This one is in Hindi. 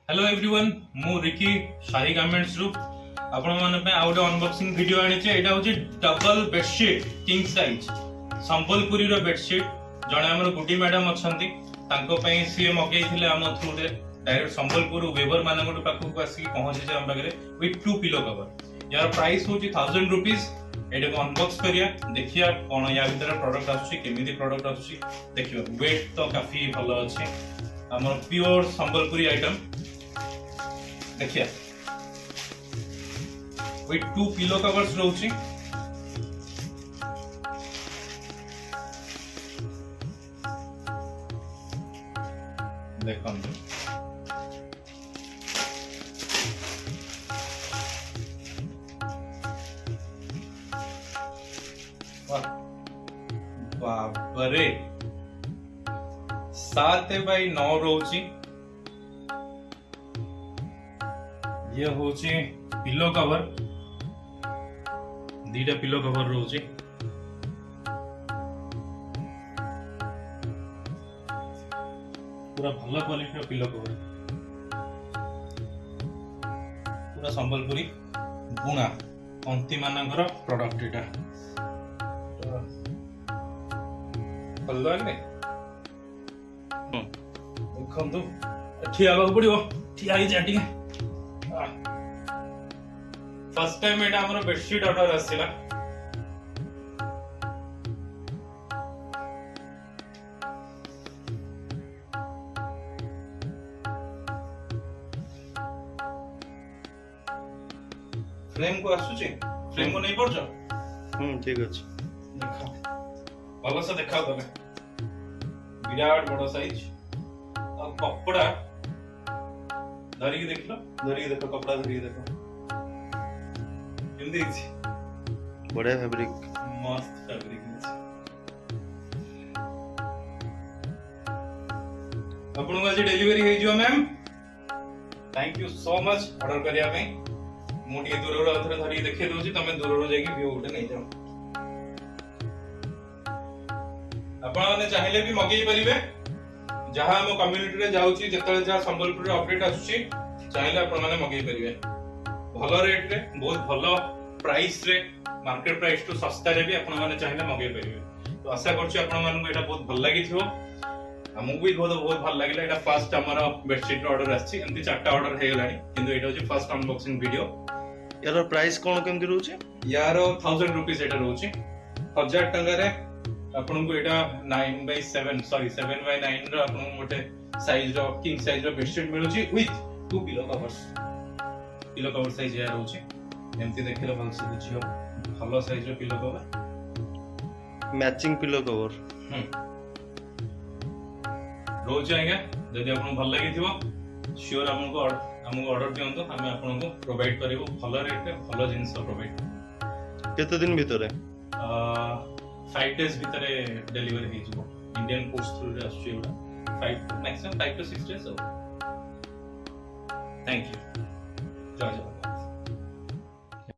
हेलो एवरीवन मु रिकी शाही गारमेंट्स रु आपण माने पे आउट अनबॉक्सिंग वीडियो आनी छे। एटा होची double bedsheet king size Sambalpuri रो बेडशीट। जणे हमर गुडी मैडम अछंती तांको पई सी मगेइथिले हम थ्रू रे डायरेक्ट संबलपुर वेबर मानक पाखु को आसी पहुंचे जे हम बगरे विथ 2 पिलो कवर। यार प्राइस होची 1000 रुपीस। एटा को अनबॉक्स करिया देखिया कोन या भीतर प्रोडक्ट आछी केमिति प्रोडक्ट आछी देखियो। वेट तो काफी भलो अछि हमर प्योर संबलपुरी आइटम देखिए विथ 2 पिलो कवर्स रहउची। देखन बाबरे 7x9 रहउची। ये होची पिलो कवर दीटा पिलो कवर रहउची। पूरा भलो क्वालिटी रो पिलो कवर पूरा संबलपुरी बुणा अंति मानकर प्रोडक्ट एटा पल्लो ने देखंतु ठिया बाबू पड़ियो ठिया ही जाटी। फर्स्ट टाइम एटा हमर बेडशीट ऑर्डर आसिला। फ्रेम को आसुची फ्रेम को नहीं पड़छ। ठीक अछि देखा भलो से देखा तमे विराट बड़ साइज और कपड़ा धरी के देखलो देखो कपड़ा धरी के देखो बढ़िया फैब्रिक मस्त फैब्रिक आपन को आज डिलीवरी हे जो ma'am thank you so much order करिया में। मु टिके दूर रो अथरे धरी देखै दोची तमे दूर रो जाई व्यू उठे नै जाओ। आपन माने चाहिले भी मगेई परिबे जहां हम कम्युनिटी रे जाउची जेतले जा संबलपुर रे अपडेट आसुची चाहिले आपन माने मगेई परिबे भलो रेट रे बहुत भलो प्राइस रे मार्केट प्राइस टू सस्ता रे भी आपण माने चाहिले मगे परिबे। तो आशा करछु आपण मानन को एटा बहुत भल लागि थियो हमहु भी बहुत भल लागिला। एटा फर्स्ट हमर बेडशीट ऑर्डर आछि एंती चारटा ऑर्डर हे गलानी किंतु एटा होची फर्स्ट अनबॉक्सिंग वीडियो। यार प्राइस कोन केमति रहउची यार 1000 रुपीस एटा रहउची 1000 टंगा रे आपण को एटा 9/7 सॉरी 7/9 रो आपण मोटे साइज रो किंग साइज रो बेडशीट मिलुची विथ 2 पिलो कवर साइज यार रहउची एमती देखिलो भल से बुझियो भलो साइज रो pillow cover matching pillow cover रोज आएगा। यदि आपन भल लागि थिबो श्योर हमको ऑर्डर दियंतो हम आपन को प्रोवाइड करिवो भलो रेट रे भलो जिंस प्रोवाइड। केते दिन भितरे 5 डेज भितरे डिलीवरी हे जिवो इंडियन पोस्ट थ्रू रे आछी एटा 5 maximum 5 to 6 days. Thank you जय जय।